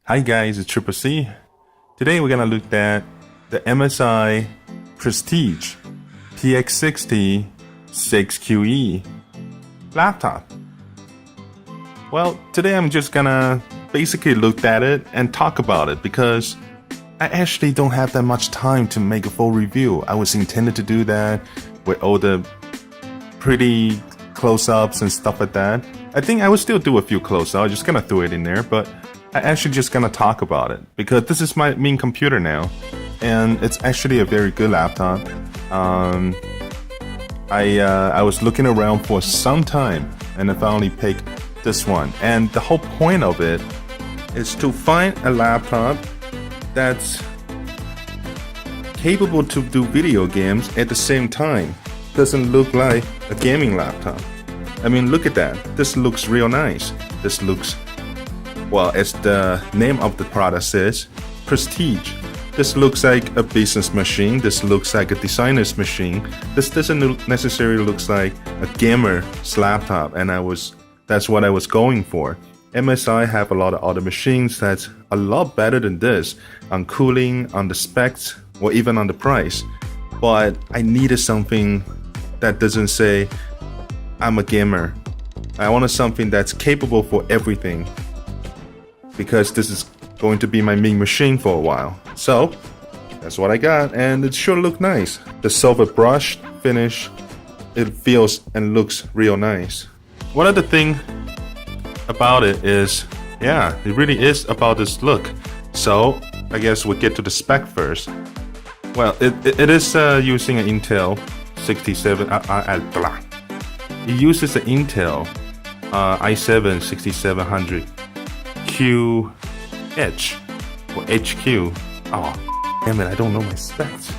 Hi guys, it's Triple C. Today we're gonna look at the MSI Prestige PX60 6QE laptop. Well, today I'm just gonna basically look at it and talk about it because I actually don't have that much time to make a full review. I was intended to do that with all the pretty close-ups and stuff like that. I think I would still do a few close-ups, I'm just gonna throw it in there, but I actually just gonna talk about it because this is my main computer now, and it's actually a very good laptop. I was looking around for some time, and I finally picked this one. And the whole point of it is to find a laptop that's capable to do video games at the same time. Doesn't look like a gaming laptop. I mean, look at that. This looks real nice. This looks, well, as the name of the product says, prestige. This looks like a business machine. This looks like a designer's machine. This doesn't necessarily look like a gamer's laptop, and that's what I was going for. MSI have a lot of other machines that's a lot better than this on cooling, on the specs, or even on the price. But I needed something that doesn't say I'm a gamer. I wanted something that's capable for everything, because this is going to be my main machine for a while. So that's what I got, and it sure looked nice. The silver brush finish, it feels and looks real nice. One other thing about it is, yeah, it really is about this look. So I guess we'll get to the spec first. Well, it is using an Intel 67. It uses the Intel i7 6700QH or HQ. Oh, damn it! I don't know my specs.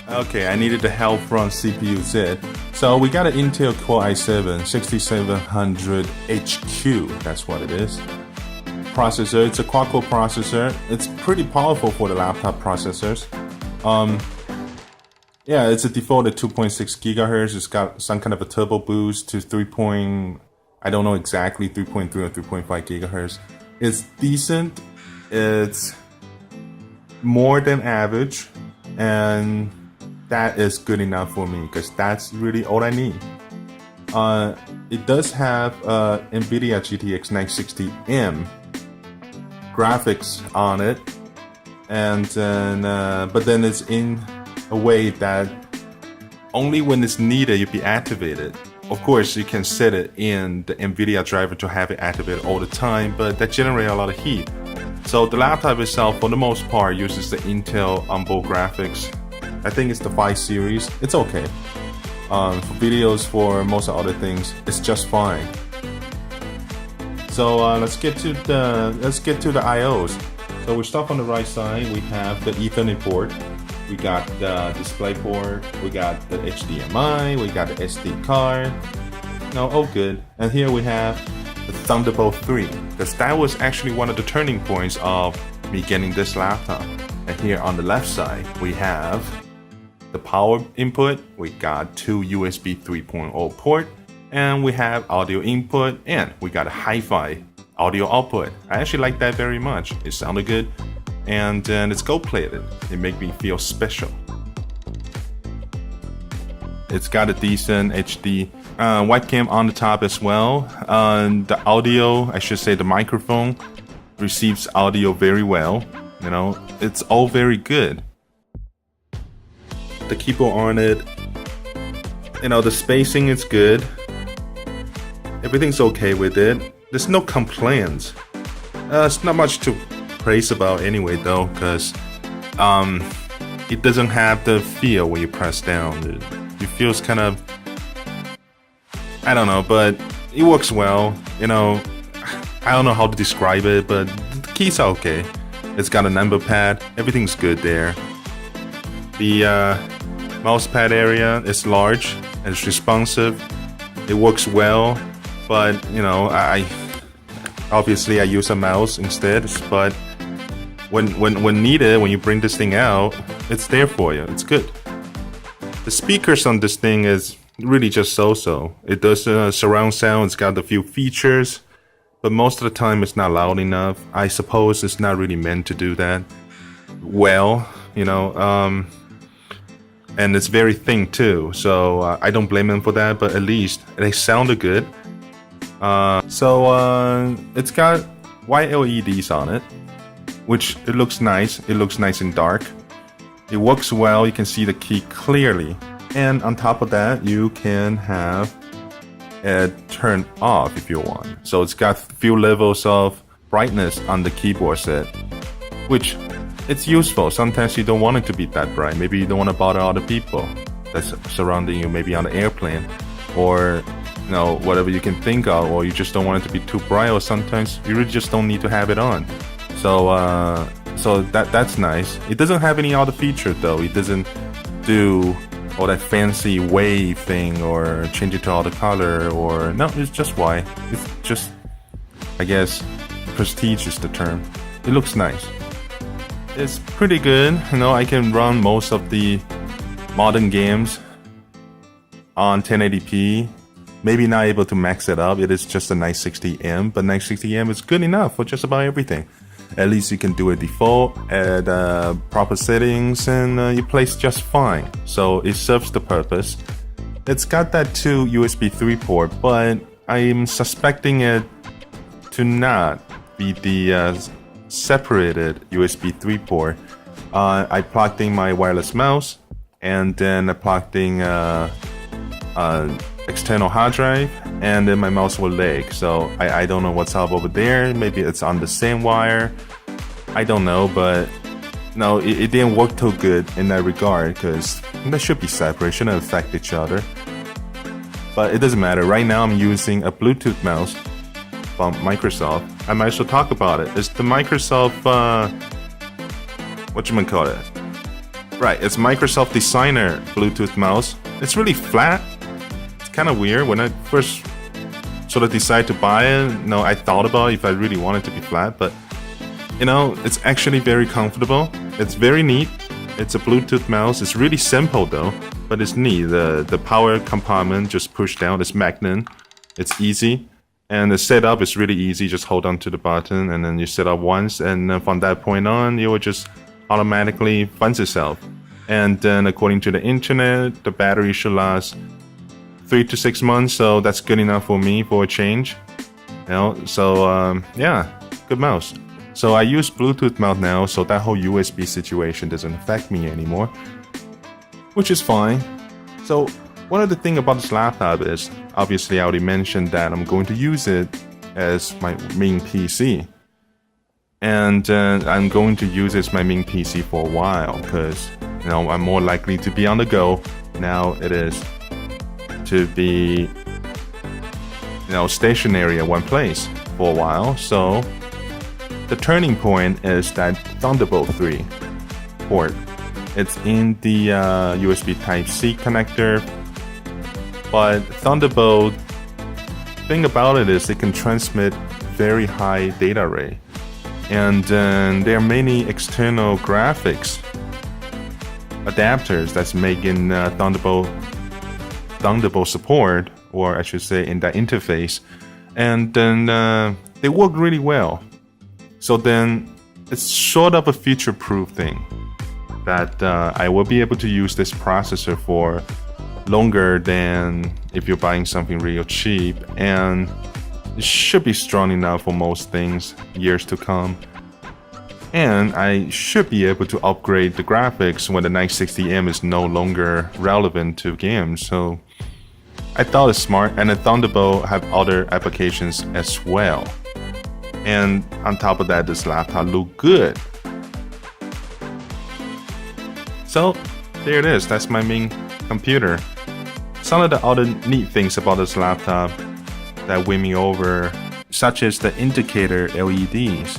Okay, I needed the help from CPU Z. So we got an Intel Core i7 6700HQ. That's what it is. Processor, it's a quad-core processor. It's pretty powerful for the laptop processors. Yeah, it's a default at 2.6 gigahertz. It's got some kind of a turbo boost to 3. I don't know exactly, 3.3 or 3.5 gigahertz. It's decent. It's more than average, and that is good enough for me because that's really all I need. It does have Nvidia Gtx 960M graphics on it, and then but then it's in a way that only when it's needed you'll be activated. Of course, you can set it in the Nvidia driver to have it activated all the time, but that generates a lot of heat. So the laptop itself, for the most part, uses the Intel onboard graphics. I think it's the 5 series. It's okay. For videos, for most other things, it's just fine. So let's get to the I/Os. So we start on the right side. We have the Ethernet port. We got the display port. We got the HDMI. We got the SD card. No, all good. And here we have the Thunderbolt 3, because that was actually one of the turning points of me getting this laptop. And here on the left side, we have the power input. We got 2 USB 3.0 port, and we have audio input, and we got a hi-fi audio output. I actually like that very much. It sounded good, and it's gold-plated. It made me feel special. It's got a decent HD webcam on the top as well. The audio, I should say the microphone, receives audio very well. You know, it's all very good. The keyboard on it, you know, the spacing is good. Everything's okay with it. There's no complaints. It's not much to praise about anyway though, because it doesn't have the feel when you press down. It feels kind of, I don't know, but it works well. You know, I don't know how to describe it, but the keys are okay. It's got a number pad. Everything's good there. The mouse pad area is large and it's responsive. It works well, but you know, I obviously use a mouse instead. But when needed, when you bring this thing out, it's there for you. It's good. The speakers on this thing is really just so-so. It does surround sound, it's got a few features, but most of the time it's not loud enough. I suppose it's not really meant to do that well, you know, and it's very thin too, so I don't blame them for that, but at least they sounded good. It's got white LEDs on it, which it looks nice. It looks nice and dark. It works well, you can see the key clearly. And on top of that, you can have it turned off if you want. So it's got a few levels of brightness on the keyboard set, which it's useful. Sometimes you don't want it to be that bright. Maybe you don't want to bother other people that's surrounding you, maybe on the airplane, or you know, whatever you can think of, or you just don't want it to be too bright, or sometimes you really just don't need to have it on. So that's nice. It doesn't have any other feature though. It doesn't do all that fancy wave thing or change it to all the color, or no, it's just white. It's just, I guess, prestige is the term. It looks nice. It's pretty good. You know, I can run most of the modern games on 1080p. Maybe not able to max it up. It is just a 960M, but 960M is good enough for just about everything. At least you can do it default at proper settings, and it plays just fine. So it serves the purpose. It's got that 2 USB 3 port, but I'm suspecting it to not be the separated USB 3 port. I plugged in my wireless mouse, and then I plugged in external hard drive, and then my mouse will lag. So I don't know what's up over there. Maybe it's on the same wire. I don't know, but no, it didn't work too good in that regard, because they should be separate, shouldn't affect each other. But it doesn't matter. Right now I'm using a Bluetooth mouse from Microsoft. I might as well talk about it. It's the Microsoft, whatchamacallit? Right, it's Microsoft Designer Bluetooth mouse. It's really flat. It's kind of weird. When I first sort of decided to buy it, you know, I thought about if I really wanted to be flat, but you know, it's actually very comfortable. It's very neat. It's a Bluetooth mouse. It's really simple though, but it's neat. The power compartment just push down. It's magnet. It's easy. And the setup is really easy. Just hold on to the button and then you set up once, and then from that point on, it will just automatically funds itself. And then according to the internet, the battery should last 3 to 6 months, so that's good enough for me for a change. You know, so yeah, good mouse. So I use Bluetooth mouse now, so that whole USB situation doesn't affect me anymore, which is fine. So one of the things about this laptop is, obviously I already mentioned that I'm going to use it as my main PC. And I'm going to use it as my main PC for a while, because you know, I'm more likely to be on the go now it is to be, you know, stationary at one place for a while. So the turning point is that Thunderbolt 3 port. It's in the USB Type-C connector, but Thunderbolt, thing about it is it can transmit very high data rate, and there are many external graphics adapters that's making Thunderbolt support, or I should say in that interface, and then they work really well. So then it's sort of a future-proof thing that I will be able to use this processor for longer than if you're buying something real cheap, and it should be strong enough for most things years to come. And I should be able to upgrade the graphics when the 960M is no longer relevant to games. So I thought it's smart, and the Thunderbolt have other applications as well. And on top of that, this laptop looked good. So there it is. That's my main computer. Some of the other neat things about this laptop that win me over, such as the indicator LEDs.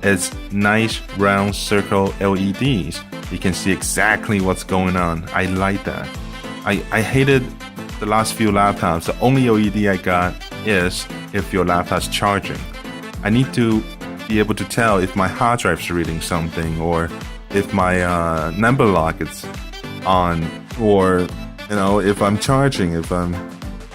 It's nice round circle LEDs. You can see exactly what's going on. I like that. I hated the last few laptops. The only LED I got is if your laptop's charging. I need to be able to tell if my hard drive's reading something, or if my number lock is on, or if I'm charging, if I'm,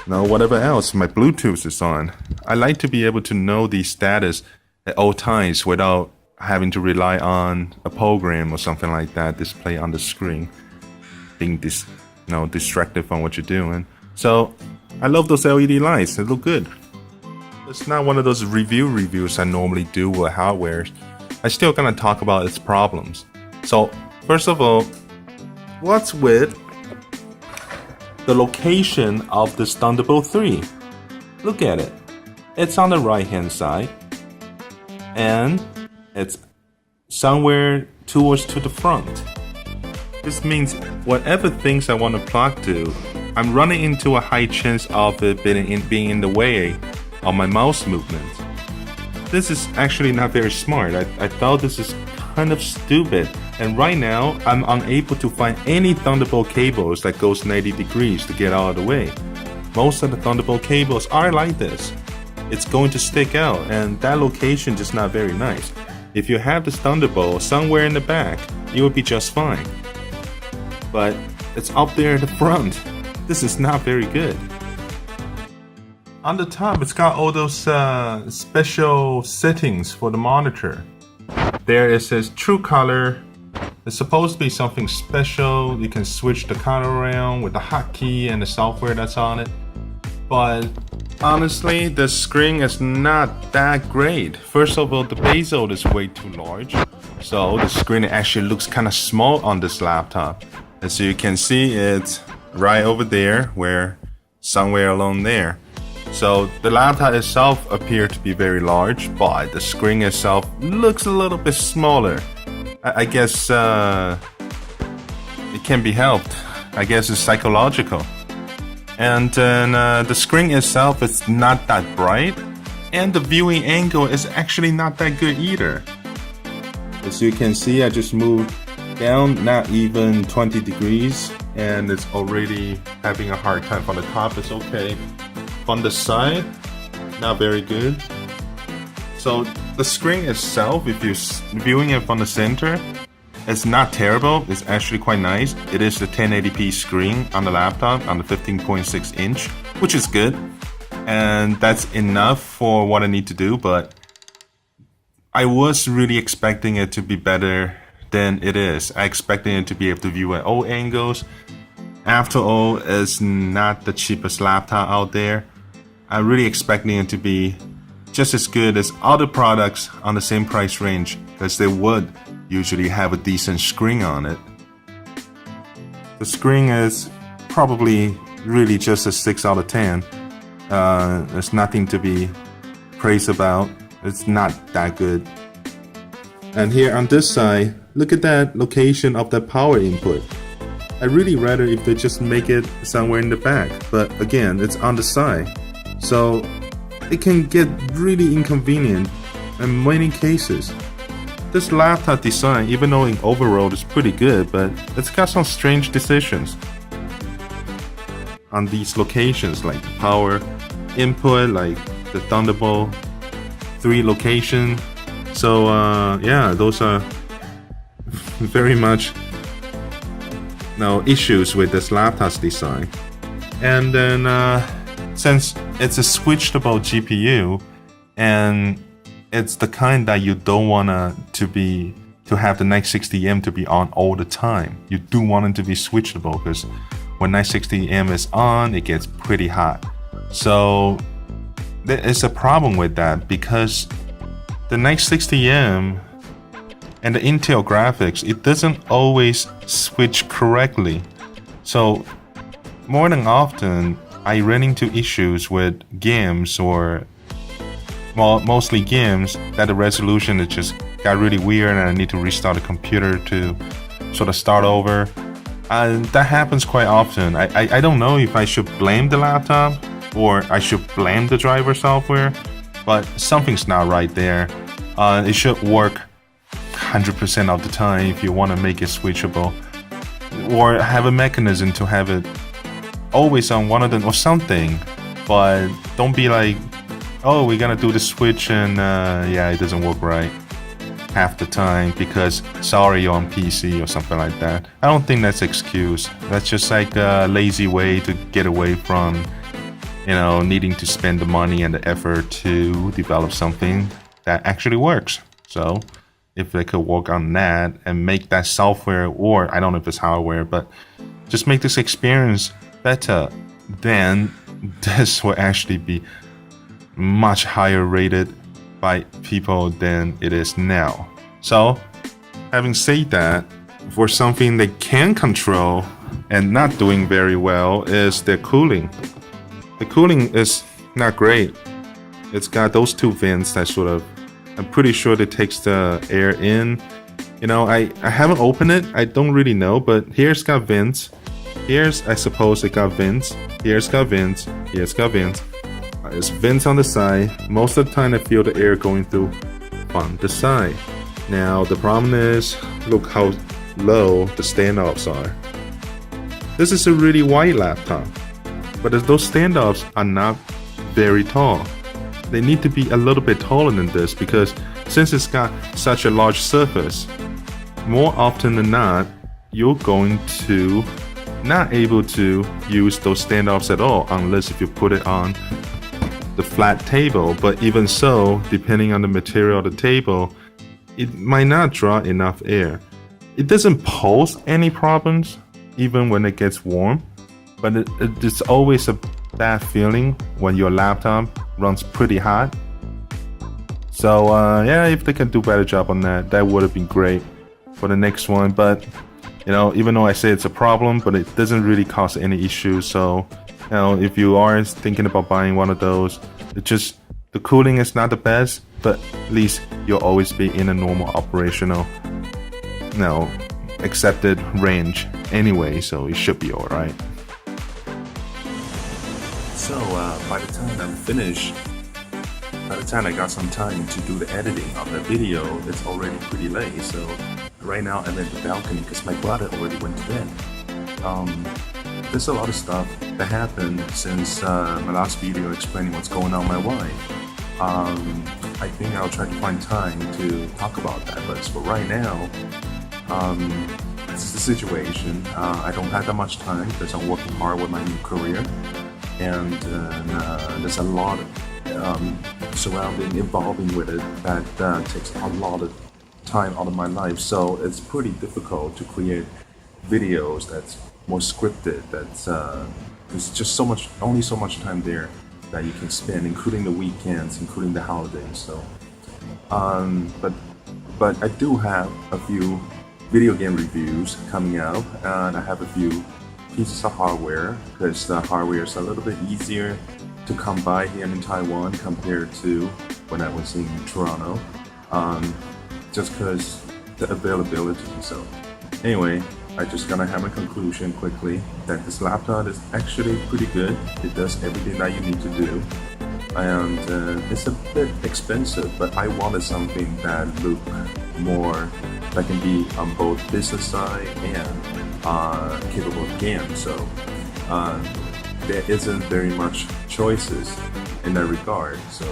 whatever else, my Bluetooth is on. I like to be able to know the status at all times without having to rely on a program or something like that display on the screen, being distracted from what you're doing. So I love those LED lights. They look good. It's not one of those reviews I normally do with hardware. I still gonna talk about its problems. So first of all, what's with the location of this Thunderbolt 3? Look at it. It's on the right hand side, and it's somewhere towards to the front. This means whatever things I want to plug to, I'm running into a high chance of it being in the way of my mouse movement. This is actually not very smart. I thought this is kind of stupid, and right now I'm unable to find any Thunderbolt cables that goes 90 degrees to get out of the way. Most of the Thunderbolt cables are like this. It's going to stick out, and that location is not very nice. If you have this Thunderbolt somewhere in the back, you will be just fine. But it's up there in the front. This is not very good. On the top, it's got all those special settings for the monitor. There it says true color. It's supposed to be something special. You can switch the color around with the hotkey and the software that's on it. But honestly, the screen is not that great. First of all, the bezel is way too large, so the screen actually looks kind of small on this laptop. As you can see, it's right over there, where somewhere along there. So the laptop itself appears to be very large, but the screen itself looks a little bit smaller. I guess it can be helped. I guess it's psychological. And then the screen itself is not that bright, and the viewing angle is actually not that good either. As you can see, I just moved down not even 20 degrees, and it's already having a hard time. From the top, it's okay. From the side, not very good. So the screen itself, if you're viewing it from the center, it's not terrible. It's actually quite nice. It is the 1080p screen on the laptop on the 15.6 inch, which is good. And that's enough for what I need to do, but I was really expecting it to be better than it is. I expected it to be able to view at all angles. After all, it's not the cheapest laptop out there. I'm really expecting it to be just as good as other products on the same price range, because they would usually have a decent screen on it. The screen is probably really just a 6 out of 10. There's nothing to be praised about. It's not that good. And here on this side, look at that location of that power input. I really rather if they just make it somewhere in the back, but again, it's on the side. So it can get really inconvenient in many cases. This laptop design, even though in overall is pretty good, but it's got some strange decisions on these locations, like the power input, like the Thunderbolt 3 location. So yeah, those are very much issues with this laptop's design. And then since it's a switchable GPU, and it's the kind that you don't want to have the 960M to be on all the time. You do want it to be switchable, because when 960M is on, it gets pretty hot. So there is a problem with that, because the 960M and the Intel graphics, it doesn't always switch correctly. So more than often, I run into issues with games, or mostly games, that the resolution it just got really weird and I need to restart the computer to sort of start over. And that happens quite often. I don't know if I should blame the laptop or I should blame the driver software, but something's not right there. It should work 100% of the time if you want to make it switchable, or have a mechanism to have it always on one of them or something. But don't be like, oh, we're gonna do the switch and yeah, it doesn't work right. half the time because sorry you're on PC or something like that. I don't think that's excuse. That's just like a lazy way to get away from, you know, needing to spend the money and the effort to develop something that actually works. So if they could work on that and make that software, or I don't know if it's hardware, but just make this experience better, then this will actually be much higher rated by people than it is now. So having said that, for something they can control and not doing very well is the cooling. The cooling is not great. It's got those two vents that sort of, I'm pretty sure it takes the air in. You know, I haven't opened it, I don't really know, but here's got vents. Here's, I suppose it got vents. Here's got vents. Here's got vents. There's vents on the side. Most of the time I feel the air going through on the side. Now the problem is, look how low the standoffs are. This is a really wide laptop, but those standoffs are not very tall. They need to be a little bit taller than this because since it's got such a large surface, more often than not, you're going to not able to use those standoffs at all unless if you put it on the flat table. But even so, depending on the material of the table, it might not draw enough air. It doesn't pose any problems even when it gets warm, but it's always a bad feeling when your laptop runs pretty hot. So yeah, if they can do a better job on that, that would have been great for the next one. But you know, even though I say it's a problem, but it doesn't really cause any issues. So you know, if you are thinking about buying one of those, it just, the cooling is not the best, but at least you'll always be in a normal operational, you know, accepted range anyway, so it should be alright. So by the time I'm finished, by the time I got some time to do the editing of the video, it's already pretty late. So right now I'm at the balcony because my brother already went to bed. There's a lot of stuff that happened since my last video explaining what's going on with my wife. I think I'll try to find time to talk about that, but for right now, this is the situation. I don't have that much time because I'm working hard with my new career, and there's a lot involving with it that takes a lot of time out of my life. So it's pretty difficult to create videos that's more scripted. That's there's just only so much time there that you can spend, including the weekends, including the holidays. So, but I do have a few video game reviews coming out, and I have a few pieces of hardware because the hardware is a little bit easier to come by here in Taiwan compared to when I was in Toronto, just because the availability. So anyway, I just gonna have a conclusion quickly that this laptop is actually pretty good. It does everything that you need to do, and it's a bit expensive, but I wanted something that looked more, that can be on both business side and capable of games. So there isn't very much choices in that regard. So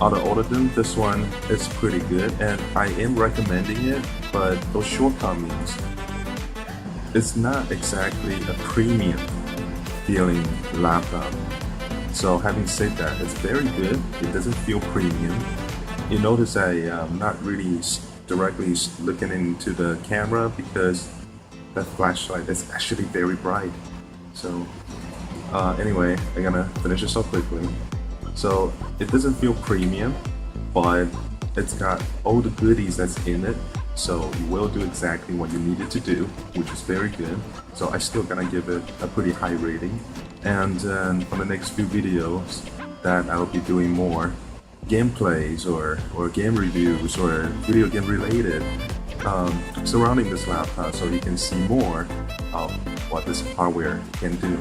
out of all of them, this one is pretty good, and I am recommending it. But those shortcomings, it's not exactly a premium feeling laptop. So having said that, it's very good. It doesn't feel premium. You notice I am not really directly looking into the camera because that flashlight is actually very bright. So anyway, I'm gonna finish this off quickly. So it doesn't feel premium, but it's got all the goodies that's in it. So you will do exactly what you need it to do, which is very good. So I still gonna give it a pretty high rating. And for the next few videos that I'll be doing more gameplays or game reviews or video game related surrounding this laptop, so you can see more of what this hardware can do.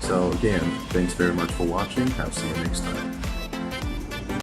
So again, thanks very much for watching. I'll see you next time.